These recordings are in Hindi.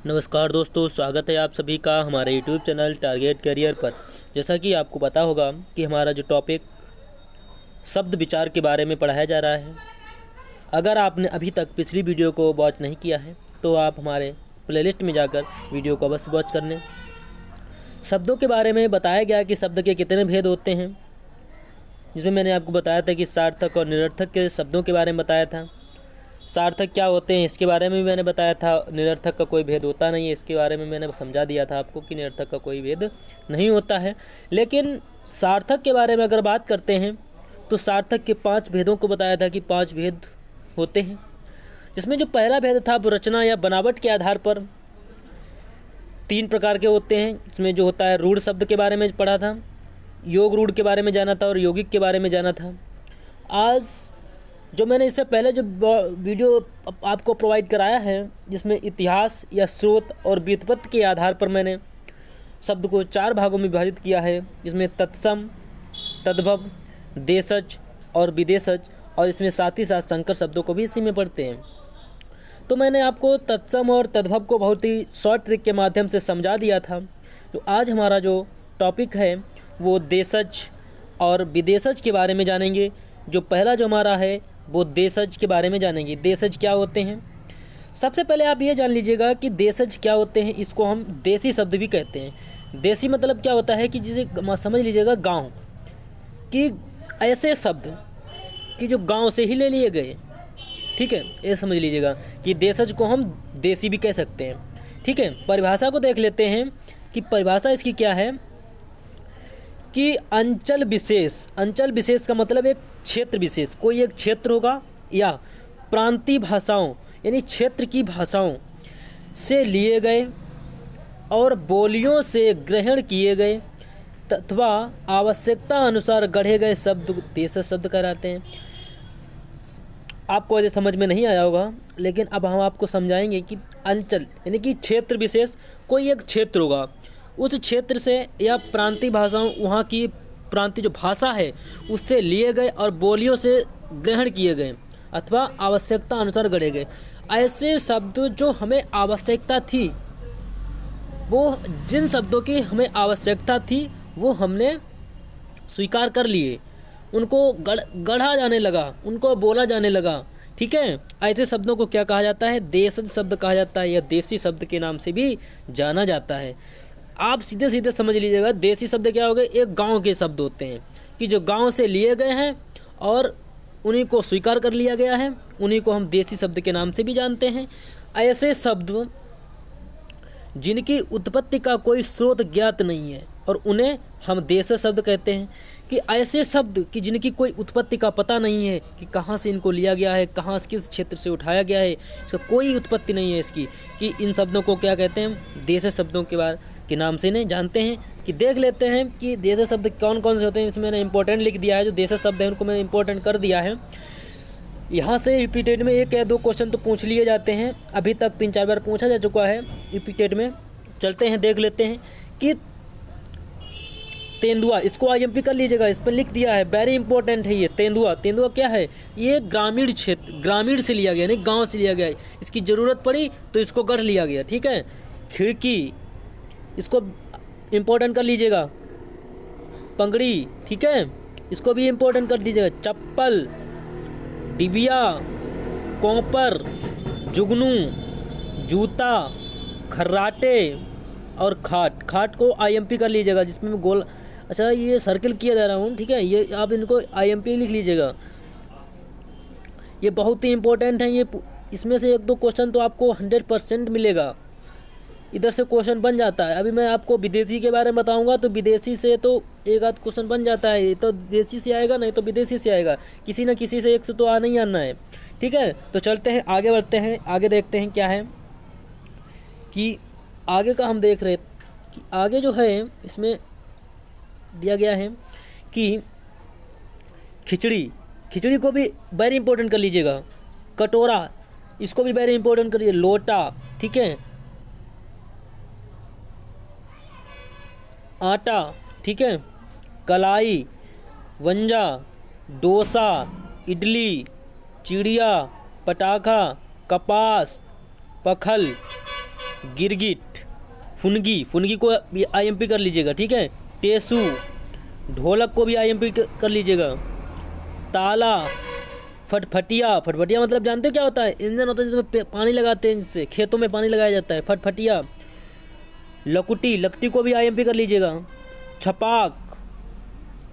नमस्कार दोस्तों, स्वागत है आप सभी का हमारे YouTube चैनल टारगेट करियर पर। जैसा कि आपको पता होगा कि हमारा जो टॉपिक शब्द विचार के बारे में पढ़ाया जा रहा है। अगर आपने अभी तक पिछली वीडियो को वॉच नहीं किया है तो आप हमारे प्लेलिस्ट में जाकर वीडियो को अवश्य वॉच कर लें। शब्दों के बारे में बताया गया कि शब्द के कितने भेद होते हैं, जिसमें मैंने आपको बताया था कि सार्थक और निरर्थक के शब्दों के बारे में बताया था। सार्थक क्या होते हैं इसके बारे में भी मैंने बताया था। निरर्थक का कोई भेद होता नहीं है, इसके बारे में मैंने समझा दिया था आपको कि निरर्थक का कोई भेद नहीं होता है। लेकिन सार्थक के बारे में अगर बात करते हैं तो सार्थक के 5 भेदों को बताया था कि 5 भेद होते हैं, जिसमें जो पहला भेद था वो रचना या बनावट के आधार पर 3 प्रकार के होते हैं। इसमें जो होता है रूढ़ शब्द के बारे में पढ़ा था, योग रूढ़ के बारे में जाना था और यौगिक के बारे में जाना था। आज जो मैंने इससे पहले जो वीडियो आपको प्रोवाइड कराया है, जिसमें इतिहास या स्रोत और व्युत्पत्ति के आधार पर मैंने शब्द को 4 भागों में विभाजित किया है, जिसमें तत्सम, तद्भव, देशज और विदेशज, और इसमें साथ ही साथ संकर शब्दों को भी इसी में पढ़ते हैं। तो मैंने आपको तत्सम और तद्भव को बहुत ही शॉर्ट ट्रिक के माध्यम से समझा दिया था। तो आज हमारा जो टॉपिक है वो देशज और विदेशज के बारे में जानेंगे। जो पहला जो हमारा है वो देशज के बारे में जानेंगे। देशज क्या होते हैं, सबसे पहले आप ये जान लीजिएगा कि देशज क्या होते हैं। इसको हम देसी शब्द भी कहते हैं। देसी मतलब क्या होता है कि जिसे समझ लीजिएगा गांव कि ऐसे शब्द कि जो गांव से ही ले लिए गए, ठीक है, ये समझ लीजिएगा कि देशज को हम देसी भी कह सकते हैं। ठीक है, परिभाषा को देख लेते हैं कि परिभाषा इसकी क्या है कि अंचल विशेष का मतलब एक क्षेत्र विशेष, कोई एक क्षेत्र होगा या प्रांतीय भाषाओं यानी क्षेत्र की भाषाओं से लिए गए और बोलियों से ग्रहण किए गए अथवा आवश्यकता अनुसार गढ़े गए शब्द देशज शब्द कहलाते हैं। आपको अभी समझ में नहीं आया होगा, लेकिन अब हम आपको समझाएंगे कि अंचल यानी कि क्षेत्र विशेष, कोई एक क्षेत्र होगा, उस क्षेत्र से या प्रांतीय भाषाओं, वहाँ की प्रांतीय जो भाषा है उससे लिए गए और बोलियों से ग्रहण किए गए अथवा आवश्यकता अनुसार गढ़े गए ऐसे शब्द जो हमें आवश्यकता थी, वो जिन शब्दों की हमें आवश्यकता थी वो हमने स्वीकार कर लिए, उनको गढ़ा जाने लगा, उनको बोला जाने लगा। ठीक है, ऐसे शब्दों को क्या कहा जाता है, देशज शब्द कहा जाता है या देसी शब्द के नाम से भी जाना जाता है। आप सीधे सीधे समझ लीजिएगा, देसी शब्द क्या हो गए, एक गांव के शब्द होते हैं कि जो गांव से लिए गए हैं और उन्हीं को स्वीकार कर लिया गया है, उन्हीं को हम देसी शब्द के नाम से भी जानते हैं। ऐसे शब्द जिनकी उत्पत्ति का कोई स्रोत ज्ञात नहीं है और उन्हें हम देशज शब्द कहते हैं। कि ऐसे शब्द कि जिनकी कोई उत्पत्ति का पता नहीं है कि कहाँ से इनको लिया गया है, कहाँ से किस क्षेत्र से उठाया गया है, इसका कोई उत्पत्ति नहीं है इसकी, कि इन शब्दों को क्या कहते हैं, देशज शब्दों के नाम से नहीं जानते हैं। कि देख लेते हैं कि देशज शब्द कौन कौन से होते हैं। इसमें मैंने इंपॉर्टेंट लिख दिया है, जो देशज शब्द हैं उनको मैंने इंपॉर्टेंट कर दिया है। यहाँ से रिपीटेड में 1 या 2 क्वेश्चन तो पूछ लिए जाते हैं, अभी तक 3-4 बार पूछा जा चुका है रिपीटेड में। चलते हैं, देख लेते हैं कि तेंदुआ, इसको IMP कर लीजिएगा, इस पर लिख दिया है, वेरी इंपॉर्टेंट है ये। तेंदुआ क्या है, ये ग्रामीण क्षेत्र, ग्रामीण से लिया गया, नहीं गांव से लिया गया है। इसकी ज़रूरत पड़ी तो इसको गढ़ लिया गया। ठीक है, खिड़की, इसको इंपॉर्टेंट कर लीजिएगा। पंगड़ी, ठीक है, इसको भी इंपॉर्टेंट कर दीजिएगा। चप्पल, डिबिया, कॉपर, जुगनू, जूता, खर्राटे और खाट को IMP कर लीजिएगा, जिसमें गोल, अच्छा ये सर्किल किया जा रहा हूँ, ठीक है, ये आप इनको IMP लिख लीजिएगा, ये बहुत ही इंपॉर्टेंट है। ये इसमें से 1-2 क्वेश्चन तो आपको 100% मिलेगा, इधर से क्वेश्चन बन जाता है। अभी मैं आपको विदेशी के बारे में बताऊंगा तो विदेशी से तो 1-आध क्वेश्चन बन जाता है, ये तो देसी से आएगा, नहीं तो विदेशी से आएगा, किसी न किसी से एक से तो आना ही आना है। ठीक है, तो चलते हैं, आगे बढ़ते हैं, आगे देखते हैं क्या है कि आगे का हम देख रहे कि आगे जो है इसमें दिया गया है कि खिचड़ी को भी वेरी इंपॉर्टेंट कर लीजिएगा। कटोरा, इसको भी वेरी इंपॉर्टेंट करिए। लोटा, ठीक है, आटा, ठीक है, कलाई, वंजा, डोसा, इडली, चिड़िया, पटाखा, कपास, पखल, गिरगिट, फुनगी, फुनगी को IMP कर लीजिएगा, ठीक है। टेसू, ढोलक को भी IMP कर लीजिएगा। ताला, फटफटिया, फटफटिया मतलब जानते हो क्या होता है? इंजन होता है जिसमें पानी लगाते हैं, जिससे खेतों में पानी लगाया जाता है, फटफटिया। लकुटी, लकटी को भी IMP कर लीजिएगा। छपाक,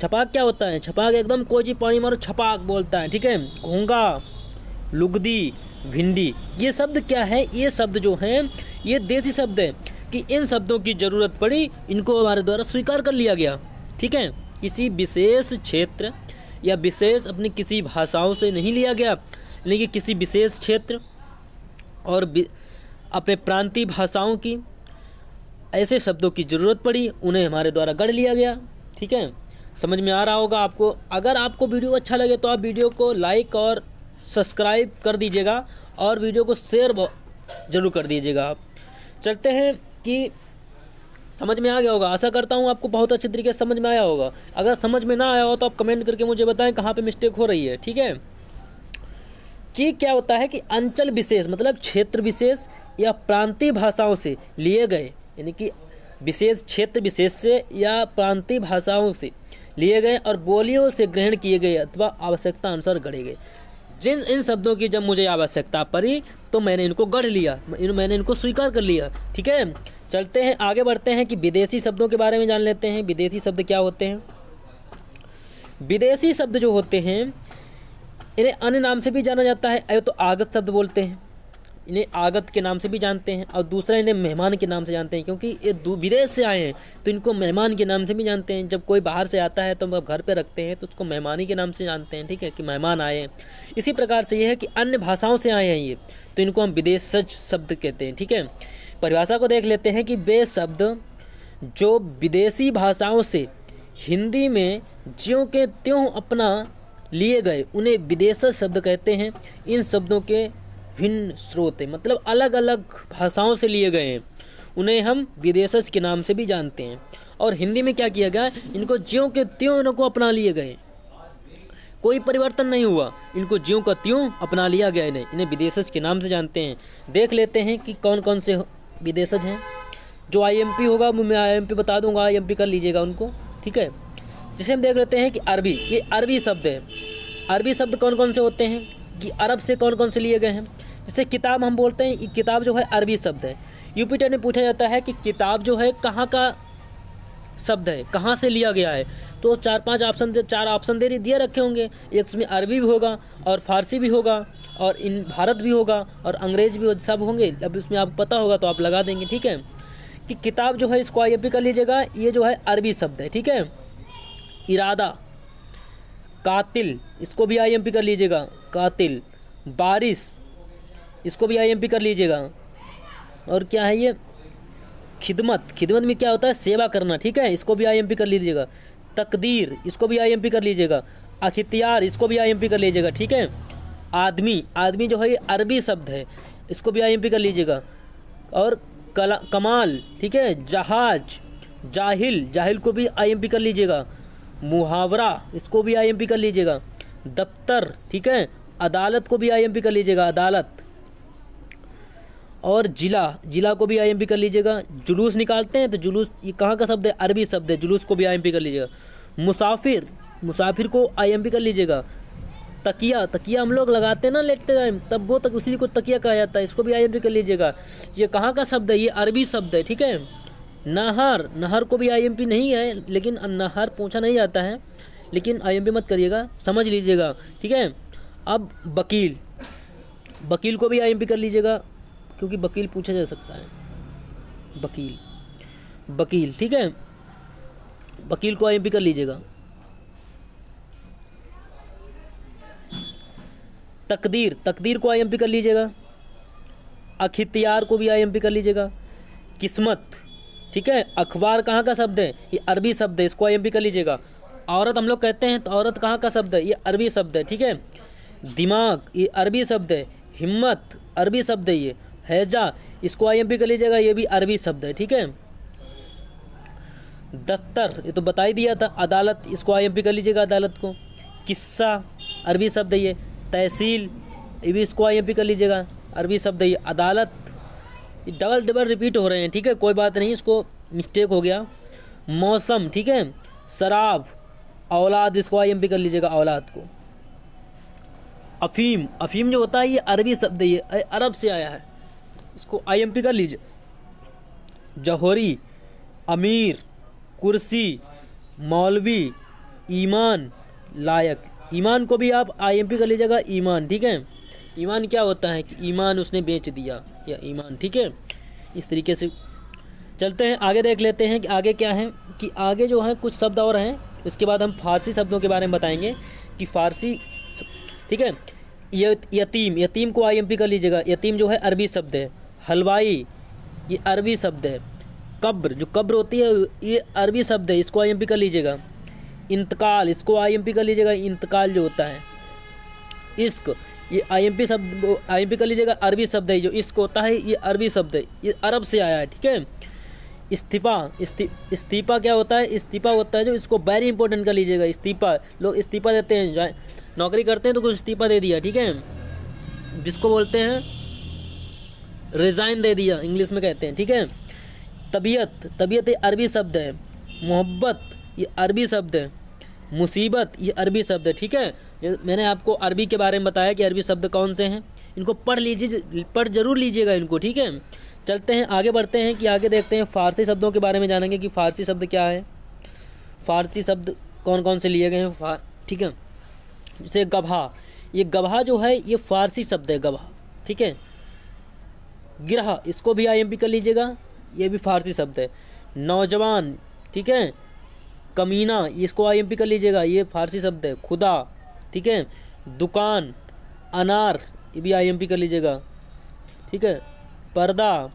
छपाक क्या होता है? छपाक एकदम कोई चीज पानी मारो छपाक बोलता है, ठीक है। घोंगा, लुगदी, भिंडी, ये शब्द क्या है? ये शब्द जो हैं ये देसी शब्द है कि इन शब्दों की ज़रूरत पड़ी, इनको हमारे द्वारा स्वीकार कर लिया गया, ठीक है। किसी विशेष क्षेत्र या विशेष अपनी किसी भाषाओं से नहीं लिया गया, लेकिन किसी विशेष क्षेत्र और अपने प्रांतीय भाषाओं की ऐसे शब्दों की ज़रूरत पड़ी, उन्हें हमारे द्वारा गढ़ लिया गया, ठीक है। समझ में आ रहा होगा आपको। अगर आपको वीडियो अच्छा लगे तो आप वीडियो को लाइक और सब्सक्राइब कर दीजिएगा और वीडियो को शेयर ज़रूर कर दीजिएगा। आप चलते हैं कि समझ में आ गया होगा। आशा करता हूँ आपको बहुत अच्छे तरीके से समझ में आया होगा। अगर समझ में ना आया हो तो आप कमेंट करके मुझे बताएं कहाँ पे मिस्टेक हो रही है, ठीक है। कि क्या होता है कि अंचल विशेष मतलब क्षेत्र विशेष या प्रांतीय भाषाओं से लिए गए, यानी कि विशेष क्षेत्र विशेष से या प्रांतीय भाषाओं से लिए गए और बोलियों से ग्रहण किए गए अथवा आवश्यकता अनुसार गढ़े गए। जिन इन शब्दों की जब मुझे आवश्यकता पड़ी तो मैंने इनको गढ़ लिया, मैंने इनको स्वीकार कर लिया, ठीक है। चलते हैं आगे बढ़ते हैं कि विदेशी शब्दों के बारे में जान लेते हैं। विदेशी शब्द क्या होते हैं? विदेशी शब्द जो होते हैं इन्हें अन्य नाम से भी जाना जाता है। एक तो आगत शब्द बोलते हैं, इन्हें आगत के नाम से भी जानते हैं, और दूसरा इन्हें मेहमान के नाम से जानते हैं, क्योंकि ये विदेश से आए हैं तो इनको मेहमान के नाम से भी जानते हैं। जब कोई बाहर से आता है तो हम घर पे रखते हैं तो उसको मेहमानी के नाम से जानते हैं, ठीक है, कि मेहमान आए हैं। इसी प्रकार से ये है कि अन्य भाषाओं से आए हैं ये, तो इनको हम विदेशज शब्द कहते हैं, ठीक है। परिभाषा को देख लेते हैं कि वे शब्द जो विदेशी भाषाओं से हिंदी में ज्यों के त्यों अपना लिए गए उन्हें विदेशज शब्द कहते हैं। इन शब्दों के भिन्न स्रोत है, मतलब अलग अलग भाषाओं से लिए गए हैं, उन्हें हम विदेशज के नाम से भी जानते हैं। और हिंदी में क्या किया गया, इनको ज्यों के त्यों इनको अपना लिए गए, कोई परिवर्तन नहीं हुआ, इनको ज्यों का त्यों अपना लिया गया। इन्हें विदेशज के नाम से जानते हैं। देख लेते हैं कि कौन कौन से विदेशज हैं। जो IMP होगा मैं IMP बता दूंगा, IMP कर लीजिएगा उनको, ठीक है। जैसे हम देख लेते हैं कि अरबी, ये अरबी शब्द है। अरबी शब्द कौन कौन से होते हैं कि अरब से कौन कौन से लिए गए हैं। जैसे किताब हम बोलते हैं, किताब जो है अरबी शब्द है। यूपीटेट में पूछा जाता है कि किताब जो है कहाँ का शब्द है, कहाँ से लिया गया है, तो चार ऑप्शन दिए रखे होंगे। एक उसमें अरबी भी होगा और फारसी भी होगा और इन भारत भी होगा और अंग्रेज भी सब होंगे। अब इसमें आपको पता होगा तो आप लगा देंगे, ठीक है। कि किताब जो है इसको IMP कर लीजिएगा, ये जो है अरबी शब्द है, ठीक है। इरादा, कातिल, इसको भी IMP कर लीजिएगा, कातिल। बारिश, इसको भी IMP कर लीजिएगा। और क्या है ये, खिदमत, खिदमत में क्या होता है, सेवा करना, ठीक है, इसको भी IMP कर लीजिएगा। तकदीर, इसको भी IMP कर लीजिएगा। अख्तियार, इसको भी IMP कर लीजिएगा, ठीक है। आदमी, आदमी जो है ये अरबी शब्द है, इसको भी IMP कर लीजिएगा। और कमाल, ठीक है। जहाज, जाहिल, जाहिल को भी IMP कर लीजिएगा। मुहावरा, इसको भी IMP कर लीजिएगा। दफ्तर, ठीक है। अदालत को भी IMP कर लीजिएगा, अदालत। और जिला, जिला को भी IMP कर लीजिएगा। जुलूस निकालते हैं तो जुलूस ये कहाँ का शब्द है, अरबी शब्द है, जुलूस को भी IMP कर लीजिएगा। मुसाफिर, मुसाफिर को IMP कर लीजिएगा। तकिया, तकिया हम लोग लगाते हैं ना लेटते टाइम, तब वो तक उसी को तकिया कहा जाता है, इसको भी IMP कर लीजिएगा। ये कहाँ का शब्द है, ये अरबी शब्द है, ठीक है। नहर, नहर को भी IMP नहीं है, लेकिन नहर पूछा नहीं जाता है, लेकिन IMP मत करिएगा, समझ लीजिएगा, ठीक है। अब वकील, वकील को भी IMP कर लीजिएगा, क्योंकि वकील पूछा जा सकता है, वकील, वकील, ठीक है, वकील को IMP कर लीजिएगा। तकदीर, तकदीर को IMP कर लीजिएगा। अख्तियार को भी IMP कर लीजिएगा। किस्मत, ठीक है। अखबार कहाँ का शब्द है, ये अरबी शब्द है, इसको IMP कर लीजिएगा। औरत हम लोग कहते हैं तो औरत कहाँ का शब्द है, ये अरबी शब्द है, ठीक है। दिमाग, ये अरबी शब्द है। हिम्मत, अरबी शब्द है ये। हैजा, इसको IMP कर लीजिएगा, ये भी अरबी शब्द है, ठीक है। दफ्तर, ये तो बता ही दिया था। अदालत, इसको IMP कर लीजिएगा, अदालत को। किस्सा, अरबी शब्द है ये। तहसील, ये भी इसको IMP कर लीजिएगा, अरबी शब्द है ये। अदालत, ये डबल डबल रिपीट हो रहे हैं, ठीक है, कोई बात नहीं, इसको मिस्टेक हो गया। मौसम, ठीक है, शराब, औलाद, इसको IMP कर लीजिएगा, औलाद को। अफीम, अफीम जो होता है ये अरबी शब्द है, ये अरब से आया है, इसको IMP कर लीजिए। जौहरी, अमीर, कुर्सी, मौलवी, ईमान, लायक, ईमान को भी आप IMP कर लीजिएगा, ईमान, ठीक है। ईमान क्या होता है कि ईमान उसने बेच दिया, या ईमान, ठीक है। इस तरीके से चलते हैं आगे, देख लेते हैं कि आगे क्या है, कि आगे जो है कुछ शब्द और हैं, इसके बाद हम फारसी शब्दों के बारे में बताएंगे कि फारसी, ठीक है। यतीम, यतीम को IMP कर लीजिएगा, यतीम जो है अरबी शब्द है। हलवाई, ये अरबी शब्द है। कब्र, जो कब्र होती है ये अरबी शब्द है, इसको IMP कर लीजिएगा। इंतकाल, इसको IMP कर लीजिएगा, इंतकाल जो होता है। इश्क, ये IMP शब्द IMP कर लीजिएगा, अरबी शब्द है, जो इश्क होता है ये अरबी शब्द है, ये अरब से आया है, ठीक है। इस्तीफा, इस्तीफा क्या होता है, इस्तीफा होता है जो, इसको वेरी इंपॉर्टेंट कर लीजिएगा। इस्तीफा, लोग इस्तीफा देते हैं, नौकरी करते हैं तो कुछ इस्तीफा दे दिया, ठीक है, जिसको बोलते हैं रिज़ाइन दे दिया, इंग्लिश में कहते हैं, ठीक है। तबीयत, तबीयत ये अरबी शब्द है। मोहब्बत, ये अरबी शब्द है। मुसीबत, ये अरबी शब्द है, ठीक है। मैंने आपको अरबी के बारे में बताया कि अरबी शब्द कौन से हैं, इनको पढ़ लीजिए, पढ़ जरूर लीजिएगा इनको, ठीक है। चलते हैं आगे, बढ़ते हैं कि आगे देखते हैं फारसी शब्दों के बारे में जानेंगे कि फारसी शब्द क्या है, फारसी शब्द कौन कौन से लिए गए हैं, ठीक है। जैसे गबहा, ये गबहा जो है ये फारसी शब्द है, गबहा, ठीक है। गिरह, इसको भी IMP कर लीजिएगा, ये भी फारसी शब्द है। नौजवान, ठीक है। कमीना, इसको IMP कर लीजिएगा, ये फारसी शब्द है। खुदा, ठीक है। दुकान, अनार, ये भी IMP कर लीजिएगा, ठीक है। पर्दा,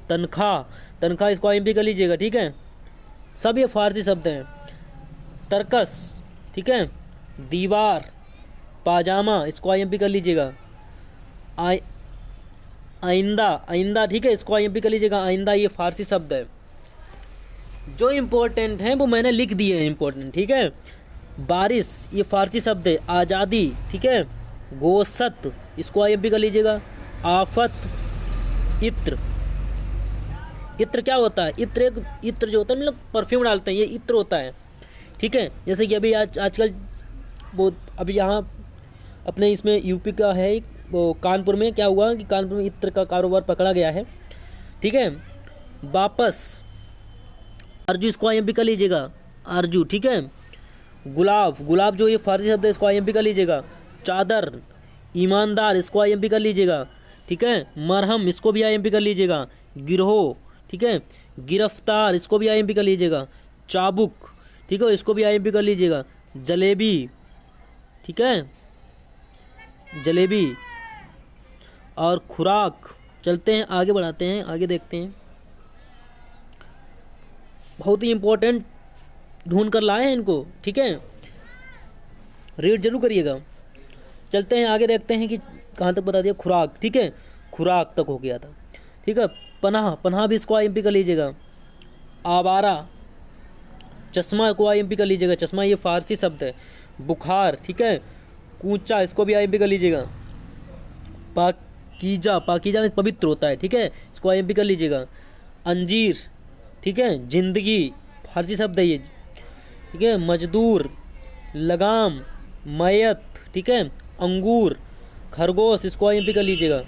तनख्वाह, तनख्वाह, इसको IMP कर लीजिएगा, ठीक है। सब ये फारसी शब्द हैं। तरकस, ठीक है। दीवार, पाजामा, इसको IMP कर लीजिएगा। आइंदा, आइंदा, ठीक है, इसको IMP कर लीजिएगा, आइंदा, ये फारसी शब्द है। जो इम्पोर्टेंट हैं वो मैंने लिख दिए हैं, इम्पोर्टेंट, ठीक है। बारिश, ये फारसी शब्द है। आज़ादी, ठीक है। गोसत, इसको IMP कर लीजिएगा। आफत, इत्र, इत्र क्या होता है, इत्र, एक इत्र जो होता है मतलब परफ्यूम डालते हैं, ये इत्र होता है, ठीक है। जैसे कि अभी आजकल वो अभी यहाँ अपने इसमें UP का है, वो कानपुर में क्या हुआ कि कानपुर में इत्र का कारोबार पकड़ा गया है, ठीक है। वापस, आरजू, इसको IMP कर लीजिएगा, आरजू, ठीक है। गुलाब, गुलाब जो ये फारसी शब्द है, इसको IMP कर लीजिएगा। चादर, ईमानदार, इसको IMP कर लीजिएगा, ठीक है। मरहम, इसको भी IMP कर लीजिएगा। गिरोह, ठीक है। गिरफ्तार, इसको भी IMP कर लीजिएगा। चाबुक, ठीक है, इसको भी IMP कर लीजिएगा। जलेबी, ठीक है, जलेबी। और खुराक। चलते हैं आगे, बढ़ाते हैं आगे, देखते हैं, बहुत ही इम्पोर्टेंट ढूंढ कर लाए हैं इनको, ठीक है, रीड जरूर करिएगा। चलते हैं आगे, देखते हैं कि कहाँ तक बता दिया, खुराक, ठीक है, खुराक तक हो गया था, ठीक है। पनाह, पनाह भी इसको IMP कर लीजिएगा। आवारा, चश्मा को IMP कर लीजिएगा, चश्मा ये फारसी शब्द है। बुखार, ठीक है। कूचा, इसको भी IMP कर लीजिएगा। पाकीजा, पाकीजा में पवित्र होता है, ठीक है, इसको IMP कर लीजिएगा। अंजीर, ठीक है। जिंदगी, फारसी शब्द है ये, ठीक है। मजदूर, लगाम, मैयत, ठीक है। अंगूर, खरगोश, इसको IMP कर लीजिएगा।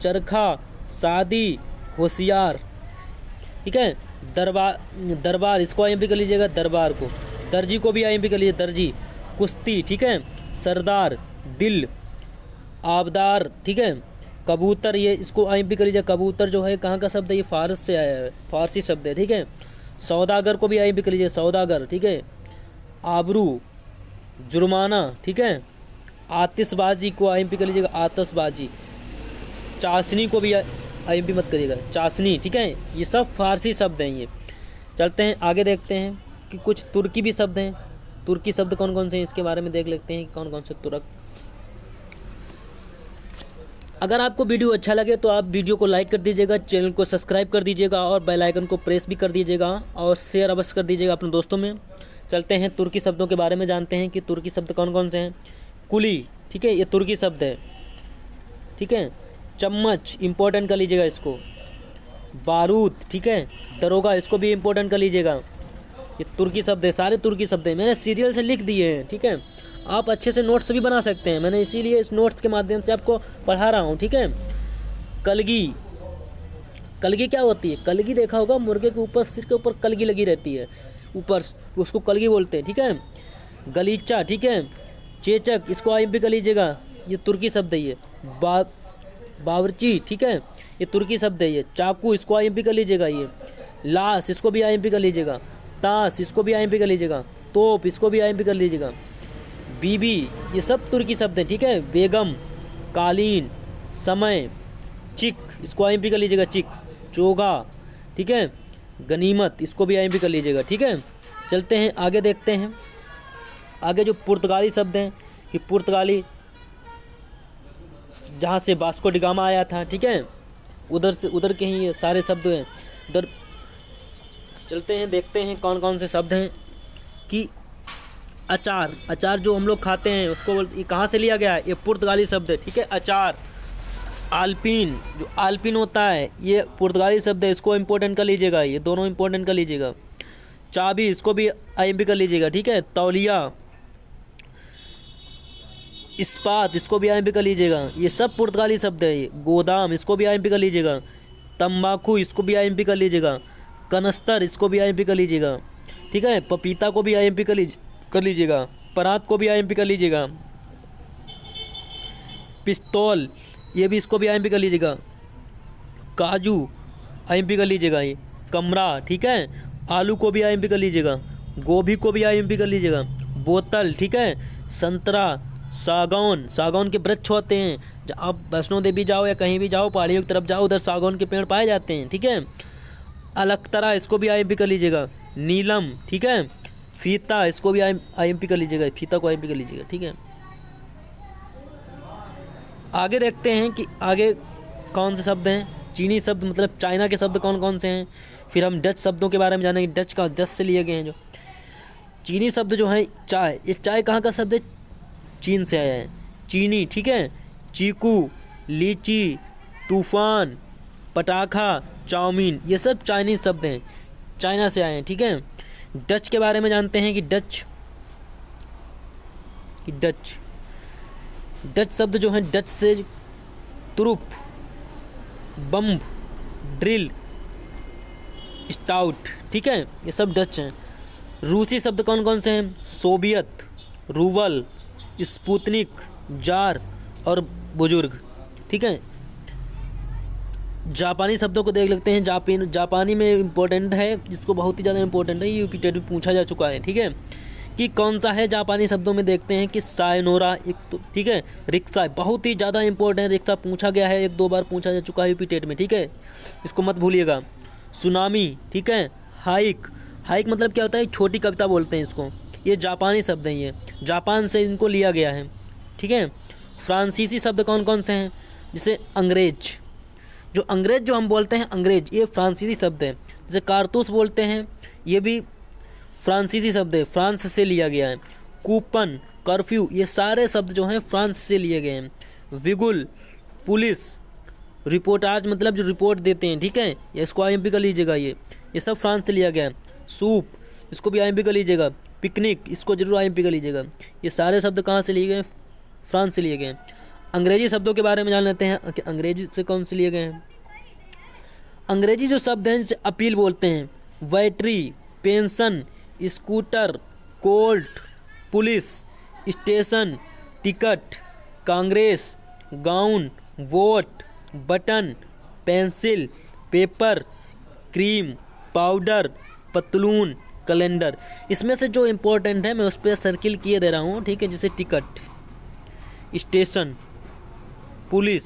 चरखा, शादी, होशियार, ठीक है। दरबार, दरबार, इसको IMP कर लीजिएगा, दरबार को। दर्जी को भी IMP कर लीजिए, दर्जी। कुश्ती, ठीक है। सरदार, दिल, आबदार, ठीक है। कबूतर, ये इसको IMP कर लीजिए, कबूतर जो है कहाँ का शब्द है, ये फारस से आया है, फारसी शब्द है, ठीक है। सौदागर को भी IMP कर लीजिए, सौदागर, ठीक है। आबरू, जुर्माना, ठीक है। आतिशबाजी को IMP कर लीजिएगा, आतिशबाजी। चाशनी को भी IMP मत करिएगा, चाशनी, ठीक है। ये सब फारसी शब्द हैं ये। चलते हैं आगे, देखते हैं कि कुछ तुर्की भी शब्द हैं। तुर्की शब्द कौन कौन से हैं, इसके बारे में देख लेते हैं कि कौन कौन से तुर्क। अगर आपको वीडियो अच्छा लगे तो आप वीडियो को लाइक कर दीजिएगा, चैनल को सब्सक्राइब कर दीजिएगा और बेल आइकन को प्रेस भी कर दीजिएगा और शेयर अवश्य कर दीजिएगा अपने दोस्तों में। चलते हैं तुर्की शब्दों के बारे में जानते हैं कि तुर्की शब्द कौन कौन से हैं। कुली, ठीक है, ये तुर्की शब्द है, ठीक है। चम्मच इम्पोर्टेंट कर लीजिएगा इसको। बारूद, ठीक है। दरोगा, इसको भी इम्पोर्टेंट कर लीजिएगा। ये तुर्की शब्द है, सारे तुर्की शब्द हैं, मैंने सीरियल से लिख दिए हैं, ठीक है। आप अच्छे से नोट्स भी बना सकते हैं, मैंने इसीलिए इस नोट्स के माध्यम से आपको पढ़ा रहा हूँ, ठीक है। कलगी, कलगी क्या होती है? कलगी देखा होगा, मुर्गे के ऊपर, सिर के ऊपर कलगी लगी रहती है ऊपर, उसको कलगी बोलते हैं, ठीक है। गलीचा, ठीक है। चेचक, इसको आईएमपी कर लीजिएगा, ये तुर्की शब्द है। ये बावर्ची, ठीक है, ये तुर्की शब्द है। ये चाकू, इसको आईएमपी कर लीजिएगा। ये लाश, इसको भी आईएमपी कर लीजिएगा। ताश, इसको भी आईएमपी कर लीजिएगा। तोप, इसको भी आईएमपी कर लीजिएगा। बीबी, ये सब तुर्की शब्द हैं, ठीक है। बेगम, कालीन, समय, चिक, इसको आईएमपी कर लीजिएगा, चिक। चोगा, ठीक है। गनीमत, इसको भी आईएमपी कर लीजिएगा, ठीक है। चलते हैं आगे, देखते हैं आगे जो पुर्तगाली शब्द हैं कि पुर्तगाली जहाँ से वास्को डी गामा आया था, ठीक है, उधर से, उधर के ही ये सारे शब्द हैं। उधर चलते हैं, देखते हैं कौन कौन से शब्द हैं कि अचार, अचार जो हम लोग खाते हैं उसको ये कहाँ से लिया गया है? ये पुर्तगाली शब्द है, ठीक है, अचार। आल्पिन, जो आल्पिन होता है ये पुर्तगाली शब्द है, इसको इम्पोर्टेंट कर लीजिएगा, ये दोनों इम्पोर्टेंट कर लीजिएगा। चाबी, इसको भी आईएमपी कर लीजिएगा, ठीक है। तौलिया, इस्पात, इसको भी आईएमपी कर लीजिएगा, ये सब पुर्तगाली शब्द है। ये गोदाम, इसको भी आईएमपी कर लीजिएगा। तंबाकू, इसको भी आईएमपी कर लीजिएगा। कनस्तर, इसको भी आईएमपी कर लीजिएगा, ठीक है। पपीता को भी आईएमपी कर लीजिएगा। परात को भी आईएमपी कर लीजिएगा। पिस्तौल, ये भी, इसको भी आईएमपी कर लीजिएगा। काजू, आईएमपी कर लीजिएगा। ये कमरा, ठीक है। आलू को भी आईएमपी कर लीजिएगा। गोभी को भी आईएमपी कर लीजिएगा। बोतल, ठीक है। संतरा, सागौन, सागौन के वृक्ष होते हैं, आप वैष्णो देवी जाओ या कहीं भी जाओ, पहाड़ियों की तरफ जाओ, उधर सागौन के पेड़ पाए जाते हैं, ठीक है। अलकतरा, इसको भी आईएमपी कर लीजिएगा। नीलम, ठीक है। फीता, इसको भी आईएमपी कर लीजिएगा, फीता को आईएमपी कर लीजिएगा, ठीक है। आगे देखते हैं कि आगे कौन से शब्द हैं। चीनी शब्द मतलब चाइना के शब्द कौन कौन से हैं। फिर हम डच शब्दों के बारे में जानेंगे, डच से लिए गए हैं जो चीनी शब्द जो हैं। चाय, ये चाय कहाँ का शब्द है? चीन से आया है, चीनी, ठीक है। चीकू, लीची, तूफान, पटाखा, चाउमीन, ये सब चाइनीज शब्द हैं, चाइना से आए हैं, ठीक है। डच के बारे में जानते हैं कि डच शब्द जो है, डच से तुरुप, बम्ब, ड्रिल, स्टाउट, ठीक है, ये सब डच हैं। रूसी शब्द कौन कौन से हैं? सोवियत, रूवल, स्पुतनिक, जार और बुजुर्ग, ठीक है। जापानी शब्दों को देख लेते हैं। जापानी में इम्पोर्टेंट है, जिसको बहुत ही ज़्यादा इम्पोर्टेंट है, ये यूपी टेट में पूछा जा चुका है, ठीक है, कि कौन सा है। जापानी शब्दों में देखते हैं कि सायनोरा, एक तो, ठीक है। रिक्शा, बहुत ही ज़्यादा इंपॉर्टेंट है, रिक्शा पूछा गया है, 1-2 बार पूछा जा चुका है यूपी टेट में, ठीक है, इसको मत भूलिएगा। सुनामी, ठीक है। हाइक, हाइक मतलब क्या होता है? छोटी कविता बोलते हैं इसको, ये जापानी शब्द हैं, ये जापान से इनको लिया गया है, ठीक है। फ्रांसीसी शब्द कौन कौन से हैं? जैसे अंग्रेज, जो अंग्रेज जो हम बोलते हैं अंग्रेज, ये फ्रांसीसी शब्द है। जैसे कारतूस बोलते हैं, ये भी फ्रांसीसी शब्द है, फ्रांस से लिया गया है। कूपन, कर्फ्यू, ये सारे शब्द जो हैं फ्रांस से लिए गए हैं। विगुल, पुलिस, रिपोर्टाज मतलब जो रिपोर्ट देते हैं, ठीक है, ये इसको आईएमपी कर लीजिएगा, ये सब फ्रांस से लिया गया है। सूप, इसको भी आईएमपी कर लीजिएगा। पिकनिक, इसको जरूर आईएमपी कर लीजिएगा। ये सारे शब्द कहाँ से लिए गए? फ्रांस से लिए गए हैं। अंग्रेजी शब्दों के बारे में जान लेते हैं कि अंग्रेजी से कौन से लिए गए हैं। अंग्रेजी जो शब्द हैं जिसे अपील बोलते हैं। Battery, pension, scooter, court, police, station, ticket, Congress, gown, vote, button, pencil, paper, cream, powder, पतलून, कैलेंडर। इसमें से जो इम्पोर्टेंट है मैं उस पर सर्किल किए दे रहा हूँ, ठीक है। जैसे टिकट, स्टेशन, पुलिस,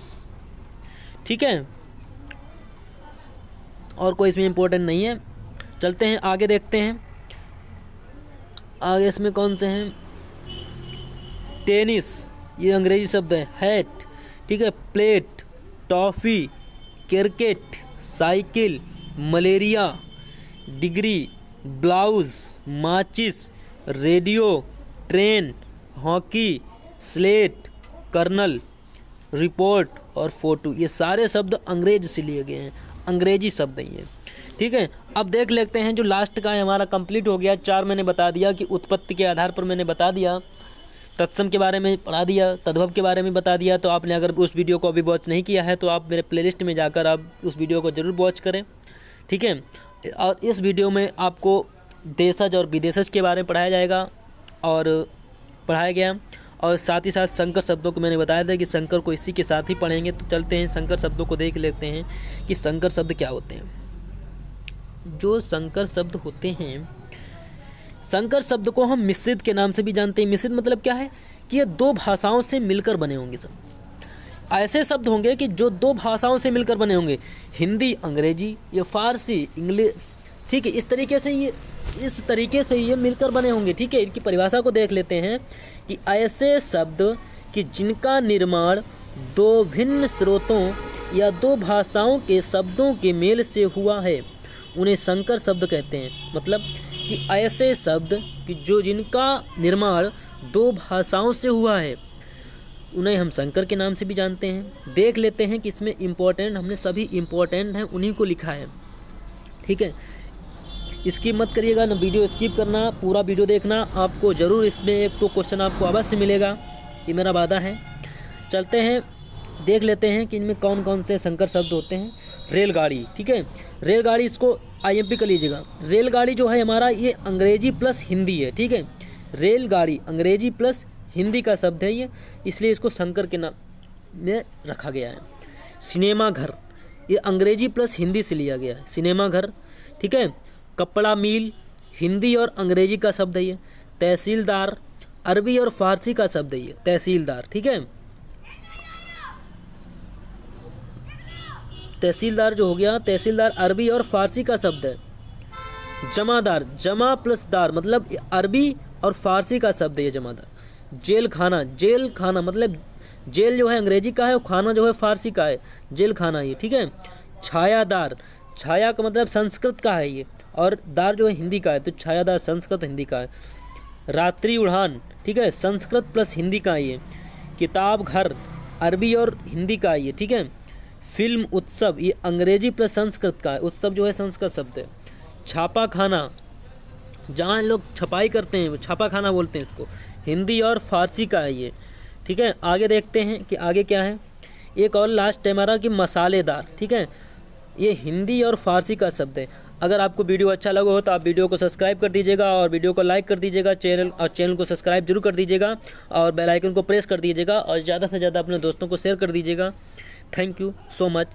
ठीक है, और कोई इसमें इम्पोर्टेंट नहीं है। चलते हैं आगे, देखते हैं आगे इसमें कौन से हैं। टेनिस, ये अंग्रेजी शब्द है। हैट, ठीक है। Plate, toffee, cricket, cycle, malaria, degree, blouse, माचिस, radio, train, hockey, slate, colonel, report, और फोटो, ये सारे शब्द अंग्रेज से लिए गए हैं, अंग्रेजी शब्द नहीं है। ठीक है, अब देख लेते हैं जो लास्ट का है हमारा कंप्लीट हो गया। 4 मैंने बता दिया कि उत्पत्ति के आधार पर मैंने बता दिया, तत्सम के बारे में पढ़ा दिया, तद्भव के बारे में बता दिया। तो आपने अगर उस वीडियो को अभी वॉच नहीं किया है तो आप मेरे प्लेलिस्ट में जाकर आप उस वीडियो को ज़रूर वॉच करें। ठीक है, और इस वीडियो में आपको देशज और विदेशज के बारे में पढ़ाया जाएगा और पढ़ाया गया, और साथ ही साथ संकर शब्दों को मैंने बताया था कि संकर को इसी के साथ ही पढ़ेंगे। तो चलते हैं संकर शब्दों को देख लेते हैं कि संकर शब्द क्या होते हैं। जो संकर शब्द होते हैं, संकर शब्द को हम मिश्रित के नाम से भी जानते हैं। मिश्रित मतलब क्या है कि ये 2 भाषाओं से मिलकर बने होंगे। सब ऐसे शब्द होंगे कि जो 2 भाषाओं से मिलकर बने होंगे, हिंदी अंग्रेजी या फारसी इंग्लिश। ठीक है, इस तरीके से ये मिलकर बने होंगे। ठीक है, इनकी परिभाषा को देख लेते हैं कि ऐसे शब्द कि जिनका निर्माण 2 भिन्न स्रोतों या 2 भाषाओं के शब्दों के मेल से हुआ है, उन्हें संकर शब्द कहते हैं। मतलब कि ऐसे शब्द कि जो जिनका निर्माण 2 भाषाओं से हुआ है, उन्हें हम संकर के नाम से भी जानते हैं। देख लेते हैं कि इसमें इम्पोर्टेंट, हमने सभी इम्पोर्टेंट हैं उन्हीं को लिखा है। ठीक है, स्किप मत करिएगा ना, वीडियो स्किप करना, पूरा वीडियो देखना। आपको ज़रूर इसमें एक तो क्वेश्चन आपको अवश्य मिलेगा, ये मेरा वादा है। चलते हैं, देख लेते हैं कि इनमें कौन कौन से संकर शब्द होते हैं। रेलगाड़ी, ठीक है, रेलगाड़ी इसको IMP कर लीजिएगा। रेलगाड़ी जो है हमारा ये अंग्रेजी प्लस हिंदी है। ठीक है, रेलगाड़ी अंग्रेजी प्लस हिंदी का शब्द है ये, इसलिए इसको संकर के नाम में रखा गया है। सिनेमा घर, ये अंग्रेजी प्लस हिंदी से लिया गया है, सिनेमा घर। ठीक है, कपड़ा मिल हिंदी और अंग्रेजी का शब्द है ये। तहसीलदार अरबी और फारसी का शब्द है ये, तहसीलदार। ठीक है, तहसीलदार जो हो गया, तहसीलदार अरबी और फारसी का शब्द है। जमादार, जमा प्लस दार मतलब अरबी और फारसी का शब्द है ये जमादार। जेल खाना, जेल खाना मतलब जेल जो है अंग्रेजी का है और खाना जो है फारसी का है, जेल खाना ये। ठीक है, छायादार, छाया का मतलब संस्कृत का है ये, और दार जो है हिंदी का है, तो छायादार संस्कृत हिंदी का है। रात्रि उड़ान, ठीक है, संस्कृत प्लस हिंदी का है ये। किताब घर अरबी और हिंदी का है ये। ठीक है, फिल्म उत्सव ये अंग्रेजी प्लस संस्कृत का है, उत्सव जो है संस्कृत शब्द है। छापा खाना, जहाँ लोग छपाई करते हैं वो छापा खाना बोलते हैं इसको, हिंदी और फारसी का है ये। ठीक है, आगे देखते हैं कि आगे क्या है। एक और लास्ट है हमारा कि मसालेदार। ठीक है, ये हिंदी और फारसी का शब्द है। अगर आपको वीडियो अच्छा लगा हो तो आप वीडियो को सब्सक्राइब कर दीजिएगा और वीडियो को लाइक कर दीजिएगा, चैनल को सब्सक्राइब जरूर कर दीजिएगा और बेल आइकन को प्रेस कर दीजिएगा और ज़्यादा से ज़्यादा अपने दोस्तों को शेयर कर दीजिएगा। Thank you so much.